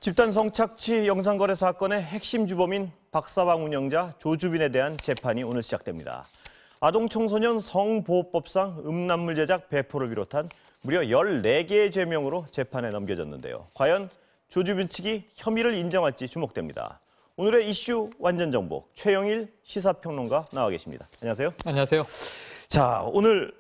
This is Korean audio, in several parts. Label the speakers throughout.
Speaker 1: 집단 성착취 영상거래 사건의 핵심 주범인 박사방 운영자 조주빈에 대한 재판이 오늘 시작됩니다. 아동 청소년 성보호법상 음란물 제작 배포를 비롯한 무려 14개의 죄명으로 재판에 넘겨졌는데요. 과연 조주빈 측이 혐의를 인정할지 주목됩니다. 오늘의 이슈 완전 정보 최영일 시사평론가 나와 계십니다. 안녕하세요.
Speaker 2: 안녕하세요.
Speaker 1: 자, 오늘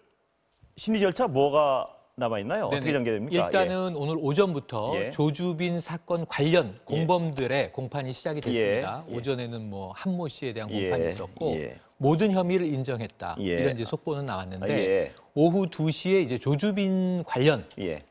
Speaker 1: 심리 절차 뭐가 남아있나요?
Speaker 2: 네네.
Speaker 1: 어떻게 전개됩니까?
Speaker 2: 일단은 오늘 오전부터 조주빈 사건 관련 공범들의 공판이 시작이 됐습니다. 오전에는 뭐 한모 씨에 대한 공판이 있었고 모든 혐의를 인정했다. 이런 이제 속보는 나왔는데 오후 2시에 이제 조주빈 관련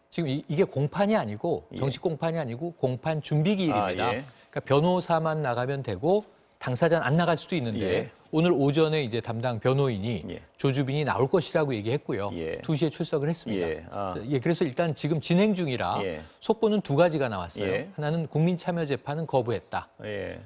Speaker 2: 지금 이게 공판이 아니고 정식 공판이 아니고 공판 준비 기일입니다. 그러니까 변호사만 나가면 되고 당사자는 안 나갈 수도 있는데 오늘 오전에 이제 담당 변호인이 조주빈이 나올 것이라고 얘기했고요. 2시에 출석을 했습니다. 그래서 일단 지금 진행 중이라 속보는 2가지가 나왔어요. 하나는 국민참여재판은 거부했다.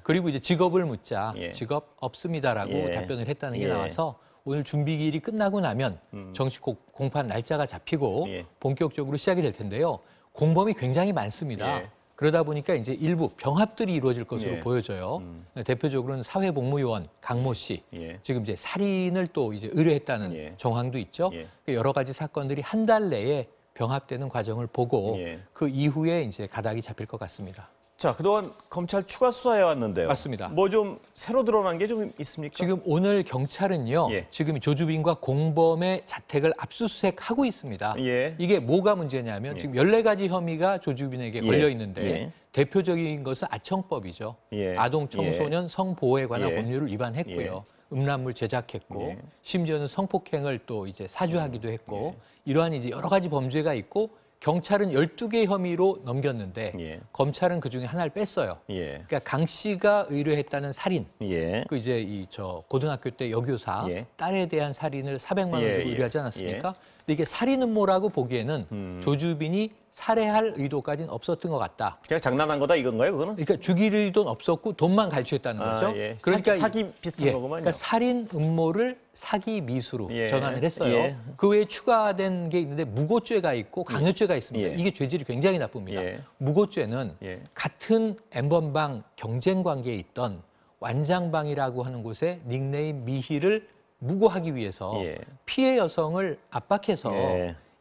Speaker 2: 그리고 이제 직업을 묻자 직업 없습니다라고 답변을 했다는 게 나와서 오늘 준비기일이 끝나고 나면 정식 공판 날짜가 잡히고 본격적으로 시작이 될 텐데요. 공범이 굉장히 많습니다. 그러다 보니까 이제 일부 병합들이 이루어질 것으로 보여져요. 대표적으로는 사회복무요원 강모 씨, 지금 이제 살인을 또 이제 의뢰했다는 정황도 있죠. 여러 가지 사건들이 한 달 내에 병합되는 과정을 보고 그 이후에 이제 가닥이 잡힐 것 같습니다.
Speaker 1: 자, 그동안 검찰 추가 수사해 왔는데요.
Speaker 2: 맞습니다.
Speaker 1: 뭐 좀 새로 드러난 게 좀 있습니까?
Speaker 2: 지금 오늘 경찰은요. 지금 조주빈과 공범의 자택을 압수수색하고 있습니다. 이게 뭐가 문제냐면 지금 14가지 혐의가 조주빈에게 걸려 있는데 대표적인 것은 아청법이죠. 아동 청소년 성보호에 관한 법률을 위반했고요. 음란물 제작했고 심지어는 성폭행을 또 이제 사주하기도 했고 이러한 이제 여러 가지 범죄가 있고 경찰은 12개 혐의로 넘겼는데 검찰은 그중에 하나를 뺐어요. 그러니까 강 씨가 의뢰했다는 살인. 그 이제 고등학교 때 여교사 딸에 대한 살인을 400만 원 주고 의뢰하지 않았습니까? 근데 이게 살인 음모라고 보기에는 조주빈이 살해할 의도까지는 없었던 것 같다.
Speaker 1: 그냥 장난한 거다 이건가요, 그거는?
Speaker 2: 그러니까 죽일 의도는 없었고 돈만 갈취했다는 거죠.
Speaker 1: 그러니까 사기 비슷한 거구만요.
Speaker 2: 그러니까 살인 음모를 사기 미수로 전환을 했어요. 그 외에 추가된 게 있는데 무고죄가 있고 강요죄가 있습니다. 이게 죄질이 굉장히 나쁩니다. 무고죄는 같은 N번방 경쟁 관계에 있던 완장방이라고 하는 곳에 닉네임 미희를 무고하기 위해서 피해 여성을 압박해서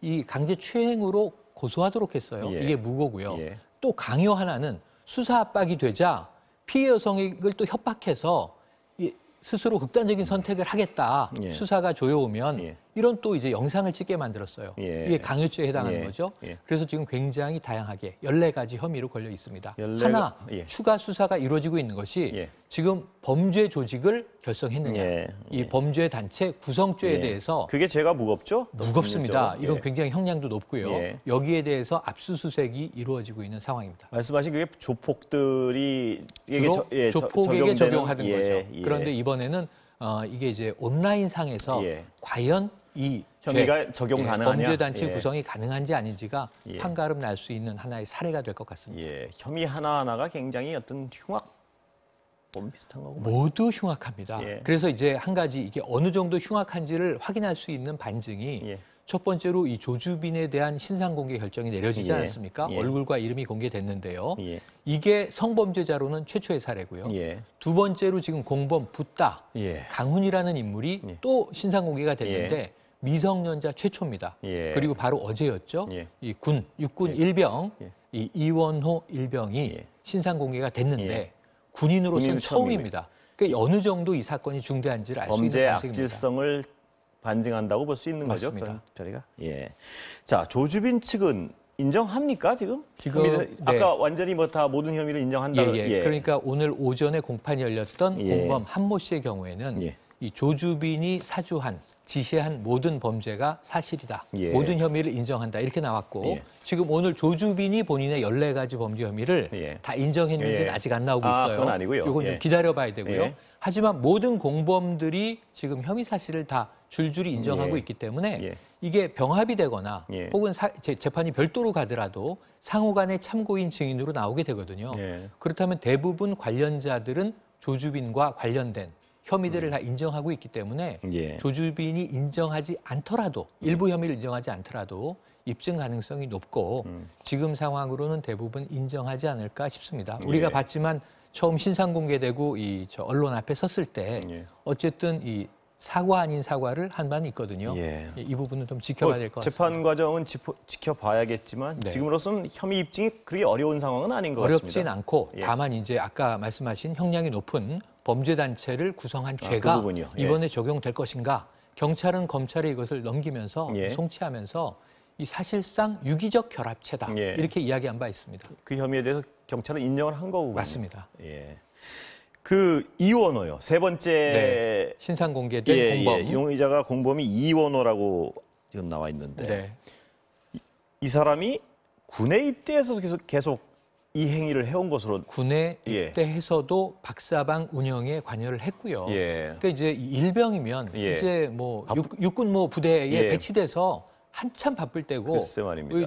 Speaker 2: 이 강제 추행으로 고소하도록 했어요. 이게 무고고요. 또 강요 하나는 수사 압박이 되자 피해 여성을 또 협박해서 스스로 극단적인 선택을 하겠다. 수사가 조여오면 이런 또 이제 영상을 찍게 만들었어요. 이게 강요죄에 해당하는 거죠. 그래서 지금 굉장히 다양하게 14가지 혐의로 걸려 있습니다. 하나 추가 수사가 이루어지고 있는 것이 지금 범죄 조직을 결성했느냐. 이 범죄 단체 구성죄에 대해서
Speaker 1: 그게 죄가 무겁죠?
Speaker 2: 무겁습니다. 이건 굉장히 형량도 높고요. 여기에 대해서 압수수색이 이루어지고 있는 상황입니다.
Speaker 1: 말씀하신 그게 조폭들이
Speaker 2: 주로 조폭에게 적용하는 거죠. 그런데 이번에는 이게 이제 온라인 상에서 과연 이
Speaker 1: 혐의가 적용 가능하냐?
Speaker 2: 범죄 단체 구성이 가능한지 아닌지가 판가름 날 수 있는 하나의 사례가 될 것 같습니다.
Speaker 1: 혐의 하나하나가 굉장히 어떤 흉악범 비슷한 거고
Speaker 2: 모두 흉악합니다. 그래서 이제 한 가지 이게 어느 정도 흉악한지를 확인할 수 있는 반증이 첫 번째로 이 조주빈에 대한 신상 공개 결정이 내려지지 않았습니까? 얼굴과 이름이 공개됐는데요. 이게 성범죄자로는 최초의 사례고요. 두 번째로 지금 공범 붓다 강훈이라는 인물이 또 신상 공개가 됐는데 미성년자 최초입니다. 그리고 바로 어제였죠. 이 육군 일병 이 이원호 일병이 신상 공개가 됐는데 군인으로서는 처음입니다. 그러니까 어느 정도 이 사건이 중대한지를 알 수 있는
Speaker 1: 범죄
Speaker 2: 반증입니다.
Speaker 1: 악질성을 반증한다고 볼 수 있는
Speaker 2: 맞습니다.
Speaker 1: 거죠. 저희가. 자, 조주빈 측은 인정합니까 지금?
Speaker 2: 지금
Speaker 1: 아까 완전히 뭐 다 모든 혐의를 인정한다.
Speaker 2: 그러니까 오늘 오전에 공판이 열렸던 공범 한모 씨의 경우에는 이 조주빈이 사주한 지시한 모든 범죄가 사실이다. 모든 혐의를 인정한다. 이렇게 나왔고 지금 오늘 조주빈이 본인의 14가지 범죄 혐의를 다 인정했는지는 아직 안 나오고 있어요.
Speaker 1: 그건 아니고요.
Speaker 2: 이건 좀 기다려봐야 되고요. 하지만 모든 공범들이 지금 혐의 사실을 다 줄줄이 인정하고 있기 때문에 이게 병합이 되거나 혹은 재판이 별도로 가더라도 상호 간의 참고인 증인으로 나오게 되거든요. 그렇다면 대부분 관련자들은 조주빈과 관련된 혐의들을 다 인정하고 있기 때문에 조주빈이 인정하지 않더라도 일부 혐의를 인정하지 않더라도 입증 가능성이 높고 지금 상황으로는 대부분 인정하지 않을까 싶습니다. 우리가 봤지만 처음 신상 공개되고 저 언론 앞에 섰을 때 어쨌든 이 사과 아닌 사과를 한 바는 있거든요. 이 부분은 좀 지켜봐야 될 것 같습니다.
Speaker 1: 재판 과정은 지켜봐야겠지만 지금으로서는 혐의 입증이 그렇게 어려운 상황은 아닌 것 같습니다.
Speaker 2: 어렵진 않고 다만 이제 아까 말씀하신 형량이 높은 범죄 단체를 구성한 죄가 이번에 적용될 것인가? 경찰은 검찰에 이것을 넘기면서 송치하면서 이 사실상 유기적 결합체다 이렇게 이야기한 바 있습니다.
Speaker 1: 그 혐의에 대해서 경찰은 인정을 한 거군요.
Speaker 2: 맞습니다.
Speaker 1: 그 이원호요. 세 번째
Speaker 2: 신상 공개된 공범.
Speaker 1: 용의자가 공범이 이원호라고 지금 나와 있는데 이 사람이 군에 입대해서 계속 이 행위를 해온 것으로
Speaker 2: 군에 입대해서도 박사방 운영에 관여를 했고요. 그러니까 이제 일병이면 이제 뭐 육군 부대에 배치돼서 한참 바쁠 때고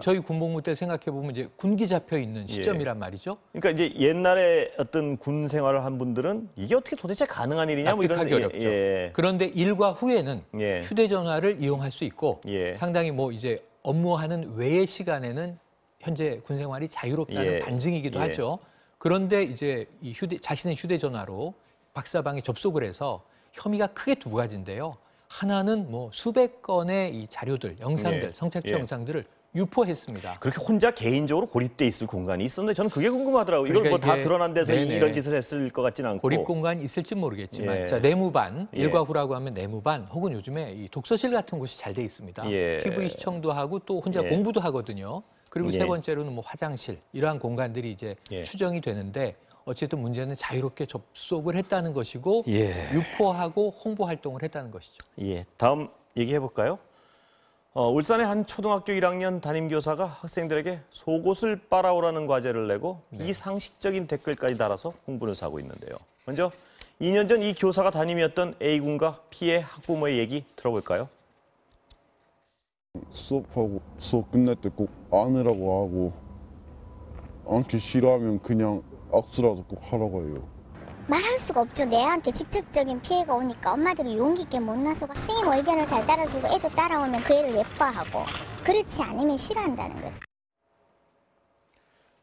Speaker 2: 저희 군복무 때 생각해 보면 이제 군기 잡혀 있는 시점이란 말이죠.
Speaker 1: 그러니까 이제 옛날에 어떤 군 생활을 한 분들은 이게 어떻게 도대체 가능한 일이냐 뭐 이런
Speaker 2: 어렵죠. 그런데 일과 후에는 휴대전화를 이용할 수 있고 상당히 뭐 이제 업무하는 외의 시간에는 현재 군 생활이 자유롭다는 반증이기도 하죠. 그런데 이제 자신의 휴대전화로 박사방에 접속을 해서 혐의가 크게 두 가지인데요. 하나는 뭐 수백 건의 이 자료들, 영상들, 성착취 영상들을 유포했습니다.
Speaker 1: 그렇게 혼자 개인적으로 고립돼 있을 공간이 있었는데 저는 그게 궁금하더라고요. 이걸 뭐 다 드러난 데서 이런 짓을 했을 것 같지는 않고.
Speaker 2: 고립 공간이 있을지 모르겠지만 자, 내무반, 일과 후라고 하면 내무반 혹은 요즘에 이 독서실 같은 곳이 잘 돼 있습니다. TV 시청도 하고 또 혼자 공부도 하거든요. 그리고 세 번째로는 뭐 화장실 이러한 공간들이 이제 추정이 되는데 어쨌든 문제는 자유롭게 접속을 했다는 것이고 유포하고 홍보 활동을 했다는 것이죠.
Speaker 1: 다음 얘기해 볼까요? 울산의 한 초등학교 1학년 담임교사가 학생들에게 속옷을 빨아오라는 과제를 내고 비상식적인 댓글까지 달아서 흥분을 사고 있는데요. 먼저 2년 전 이 교사가 담임이었던 A군과 피해 학부모의 얘기 들어볼까요?
Speaker 3: 수업 끝날 때 꼭 안으라고 하고 안기 싫어하면 그냥 악수라도 꼭 하라고 해요.
Speaker 4: 말할 수가 없죠. 내한테 직접적인 피해가 오니까 엄마들이 용기 있게 못 나서고 선생님 의견을 잘 따라주고 애도 따라오면 그 애를 예뻐하고 그렇지 않으면 싫어한다는 거지.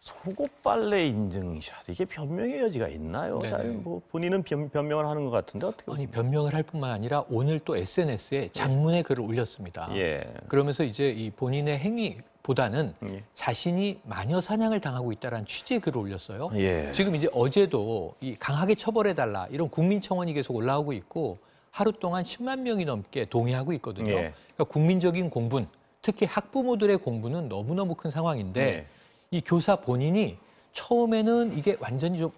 Speaker 1: 속옷 빨래 인증샷 이게 변명의 여지가 있나요? 잘 뭐 본인은 변명을 하는 것 같은데 어떻게?
Speaker 2: 아니 변명을 할 뿐만 아니라 오늘 또 SNS에 장문의 글을 올렸습니다. 그러면서 이제 이 본인의 행위보다는 자신이 마녀 사냥을 당하고 있다라는 취지의 글을 올렸어요. 지금 이제 어제도 이 강하게 처벌해달라 이런 국민청원이 계속 올라오고 있고 하루 동안 10만 명이 넘게 동의하고 있거든요. 그러니까 국민적인 공분, 특히 학부모들의 공분은 너무너무 큰 상황인데. 이 교사 본인이 처음에는 이게 완전히 좀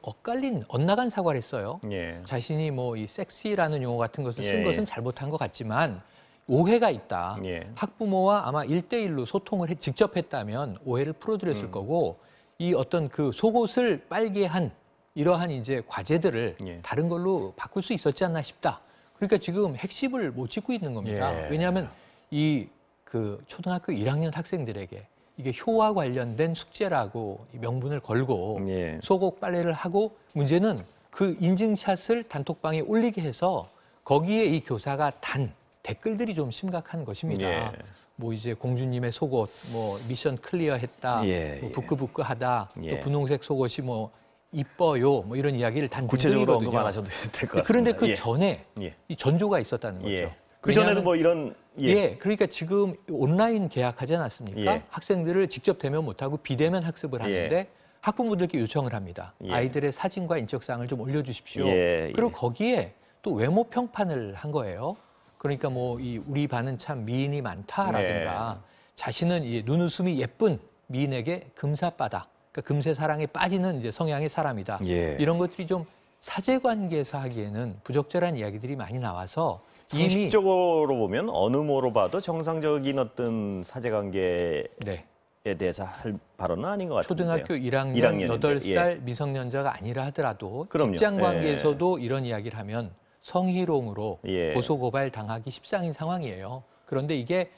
Speaker 2: 엇나간 사과를 했어요. 자신이 뭐 이 섹시라는 용어 같은 것을 쓴 것은 잘못한 것 같지만 오해가 있다. 학부모와 아마 1대1로 소통을 직접 했다면 오해를 풀어드렸을 거고 이 어떤 그 속옷을 빨게 한 이러한 이제 과제들을 다른 걸로 바꿀 수 있었지 않나 싶다. 그러니까 지금 핵심을 못 짚고 있는 겁니다. 왜냐하면 이 그 초등학교 1학년 학생들에게 이게 효와 관련된 숙제라고 명분을 걸고 속옷 빨래를 하고 문제는 그 인증샷을 단톡방에 올리게 해서 거기에 이 교사가 단 댓글들이 좀 심각한 것입니다. 뭐 이제 공주님의 속옷, 뭐 미션 클리어했다, 뭐 부끄부끄하다, 또 분홍색 속옷이 뭐 이뻐요, 뭐 이런 이야기를 단
Speaker 1: 구체적으로 언급 안 하셔도 될 것 같습니다.
Speaker 2: 그런데 그 전에 이 전조가 있었다는 거죠.
Speaker 1: 그 전에도 뭐 이런
Speaker 2: 그러니까 지금 온라인 계약하지 않았습니까? 학생들을 직접 대면 못하고 비대면 학습을 하는데 학부모들께 요청을 합니다. 아이들의 사진과 인적사항을 좀 올려주십시오. 그리고 거기에 또 외모 평판을 한 거예요. 그러니까 뭐 이 우리 반은 참 미인이 많다라든가 자신은 이 눈웃음이 예쁜 미인에게 금사빠다. 그러니까 금세 사랑에 빠지는 이제 성향의 사람이다. 이런 것들이 좀 사제관계에서 하기에는 부적절한 이야기들이 많이 나와서
Speaker 1: 상식적으로 보면 어느 모로 봐도 정상적인 어떤 사제관계에 대해서 할 발언은 아닌 것 같은데요.
Speaker 2: 초등학교 1학년 8살 미성년자가 아니라 하더라도 직장 관계에서도 이런 이야기를 하면 성희롱으로 고소고발 당하기 십상인 상황이에요. 그런데 이게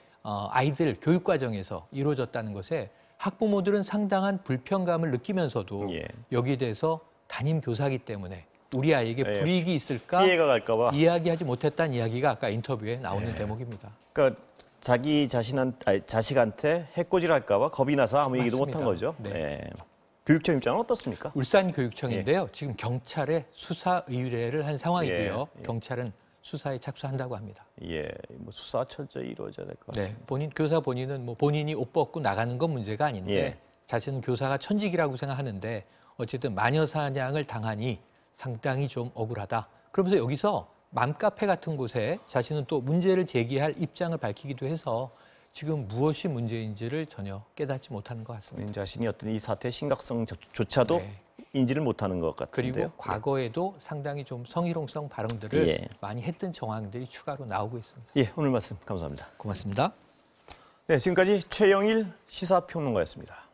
Speaker 2: 아이들 교육 과정에서 이루어졌다는 것에 학부모들은 상당한 불편감을 느끼면서도 여기에 대해서 담임 교사이기 때문에 우리 아이에게 불이익이 있을까
Speaker 1: 피해가 갈까 봐
Speaker 2: 이야기하지 못했다는 이야기가 아까 인터뷰에 나오는 대목입니다.
Speaker 1: 그러니까 자기 자식한테 해코지를 할까 봐 겁이 나서 아무 얘기도
Speaker 2: 맞습니다.
Speaker 1: 못한 거죠.
Speaker 2: 네.
Speaker 1: 네. 교육청 입장은 어떻습니까?
Speaker 2: 울산교육청인데요. 지금 경찰에 수사 의뢰를 한 상황이고요. 경찰은 수사에 착수한다고 합니다.
Speaker 1: 예, 뭐 수사 철저히 이루어져야 될 것 같습니다.
Speaker 2: 네, 교사 본인은 뭐 본인이 옷 벗고 나가는 건 문제가 아닌데 자신은 교사가 천직이라고 생각하는데 어쨌든 마녀 사냥을 당하니 상당히 좀 억울하다. 그러면서 여기서 맘카페 같은 곳에 자신은 또 문제를 제기할 입장을 밝히기도 해서 지금 무엇이 문제인지를 전혀 깨닫지 못하는 것 같습니다.
Speaker 1: 자신이 어떤 이 사태의 심각성조차도 인지를 못하는 것 같은데요.
Speaker 2: 그리고 과거에도 상당히 좀 성희롱성 발언들을 많이 했던 정황들이 추가로 나오고 있습니다.
Speaker 1: 예, 오늘 말씀 감사합니다.
Speaker 2: 고맙습니다.
Speaker 1: 네, 지금까지 최영일 시사평론가였습니다.